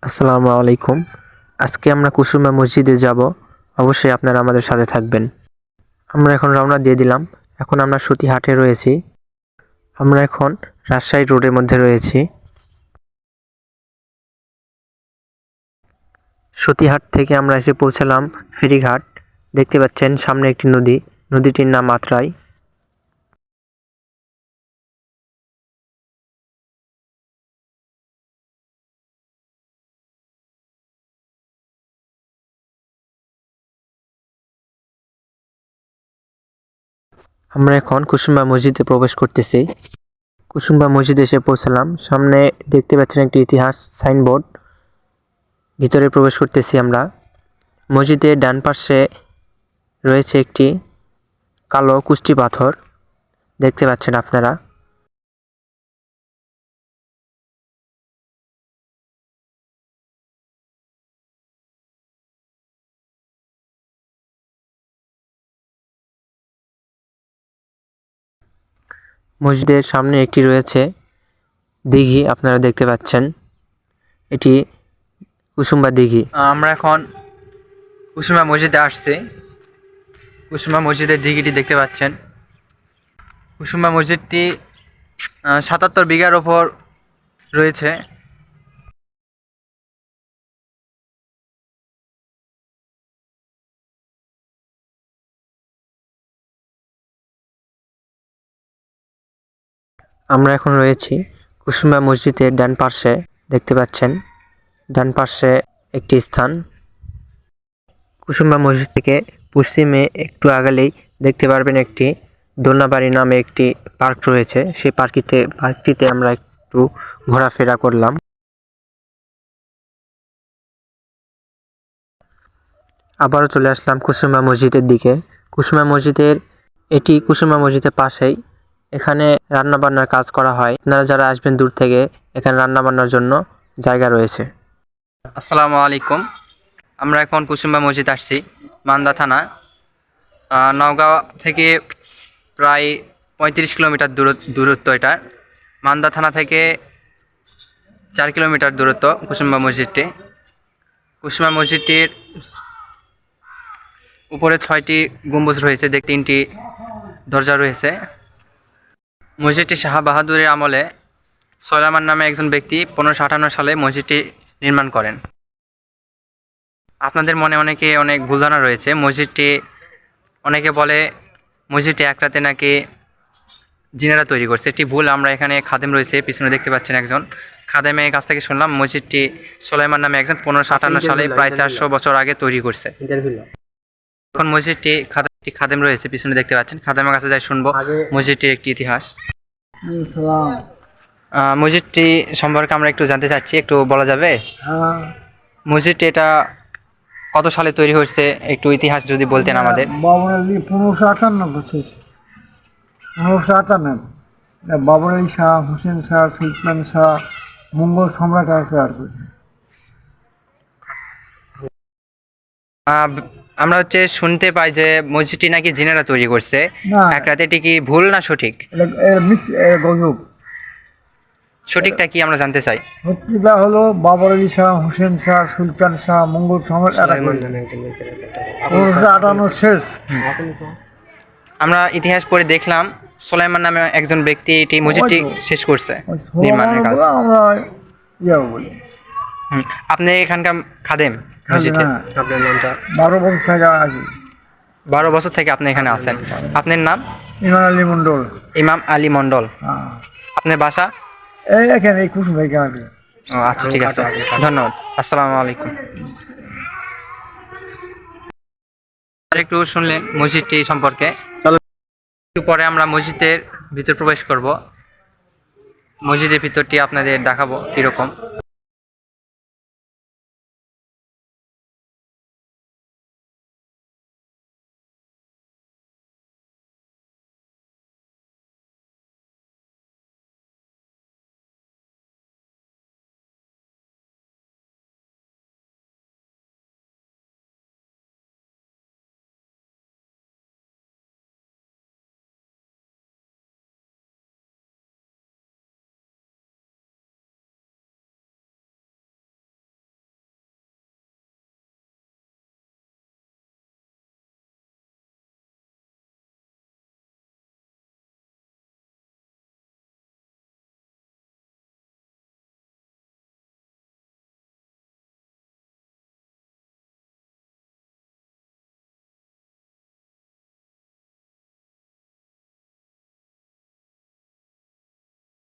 আসসালামু আলাইকুম। আজকে আমরা কুসুমা মসজিদে যাব। অবশ্যই আপনারা আমাদের সাথে থাকবেন। আমরা এখন রওনা দিয়ে দিলাম। এখন আমরা সতীহাটে রয়েছি। আমরা এখন রাজশাহী রোডের মধ্যে রয়েছি। সতীহাট থেকে আমরা এসে পৌঁছালাম ফেরিঘাট। দেখতে পাচ্ছেন সামনে একটি নদী। নদীটির নাম আত্রাই। আমরা এখন কুসুমা মসজিদে প্রবেশ করতেছি। কুসুমা মসজিদে এসে পৌঁছালাম। সামনে দেখতে পাচ্ছেন একটি ইতিহাস সাইনবোর্ড। ভিতরে প্রবেশ করতেছি আমরা। মসজিদের ডান পাশে রয়েছে একটি কালো কুষ্টি পাথর, দেখতে পাচ্ছেন আপনারা। মসজিদের সামনে একটি রয়েছে দিঘি, আপনারা দেখতে পাচ্ছেন। এটি কুসুম্বা দিঘি। আমরা এখন কুসুমা মসজিদে আসছি। কুসুমা মসজিদের দিঘিটি দেখতে পাচ্ছেন। কুসুমা মসজিদটি ৭৭ বিঘার ওপর রয়েছে। আমরা এখন রয়েছি কুসুমা মসজিদের ডান পাশে, দেখতে পাচ্ছেন। ডান পাশে একটি স্থান। কুসুমা মসজিদ থেকে পশ্চিমে একটু আগালেই দেখতে পারবেন একটি দোলনাবাড়ি নামে একটি পার্ক রয়েছে। সেই পার্কটিতে আমরা একটু ঘোরাফেরা করলাম। আবারও চলে আসলাম কুসুমা মসজিদের দিকে। কুসুমা মসজিদের পাশেই। এখানে রান্নাবান্নার কাজ করা হয়। আপনারা যারা আসবেন দূর থেকে, এখানে রান্নাবান্নার জন্য জায়গা রয়েছে। আসসালামু আলাইকুম। আমরা এখন কুসুমা মসজিদ আসছি, মান্দা থানা। নওগাঁ থেকে প্রায় 35 কিলোমিটার দূরত্ব এটা। মান্দা থানা থেকে 4 কিলোমিটার দূরত্ব কুসুমা মসজিদটি। কুসুমা মসজিদটির উপরে 6টি গম্বুজ রয়েছে, 3টি দরজা রয়েছে। মসজিদটি শাহ বাহাদুরের আমলে সোলাইমান নামে একজন ব্যক্তি 1558 সালে মসজিদটি নির্মাণ করেন। আপনাদের মনে অনেক ভুল ধারণা রয়েছে। অনেকে বলে মসজিদটি এক রাতে নাকি জিনেরা তৈরি করছে। এটি ভুল। আমরা এখানে খাদেম রয়েছে, পিছনে দেখতে পাচ্ছেন একজন খাদেমের কাছ থেকে শুনলাম মসজিদটি সোলাইমান নামে একজন 1558 সালে প্রায় 400 বছর আগে তৈরি করছে। এখন মসজিদটি খাদেম রয়েছে, পিছনে দেখতে পাচ্ছেন। খাদেমের কাছে যাই শুনবো মসজিদটির একটি ইতিহাস। মসজিদটি সম্পর্কে আমরা একটু জানতে চাচ্ছি, একটু বলা যাবে? মসজিদটি এটা কত সালে তৈরি হয়েছে, একটু ইতিহাস যদি বলতেন আমাদের। 1558 বাবর আলী শাহ, হোসেন শাহ, সুলতান শাহ, মঙ্গল সম্রাট তৈরি করেছে। আমরা শুনতে পাই যে মসজিদটি নাকি জিনেরা তৈরি করছে এক রাতে। এটি কি ভুল না সঠিক? গজব। সঠিকটা কি আমরা জানতে চাই। সত্যিটা হলো বাবর আলী শাহ, হোসেন শাহ, সুলতান শাহ, মঙ্গল সম্রাট 1558 শেষ। আমরা ইতিহাস পড়ে দেখলাম সোলাইমান নামে একজন ব্যক্তি এটি মসজিদটি শেষ করছে নির্মাণের কাজ। আমরা বলি। আপনি এখানকার খাদেম মসজিদে? আপনার নামটা? 12 বছর থেকে আছি। 12 বছর থেকে আপনি এখানে আছেন। আপনার নাম? ইমাম আলী মন্ডল। ইমাম আলী মন্ডল। আপনার বাসা? এখানে কুসুম থেকে। ও আচ্ছা, ঠিক আছে, ধন্যবাদ। আসসালামু আলাইকুম। একটু শুনলেন মসজিদটি সম্পর্কে। একটু পরে আমরা মসজিদের ভিতর প্রবেশ করব। মসজিদের ভিতরটি আপনাদের দেখাবো কীরকম।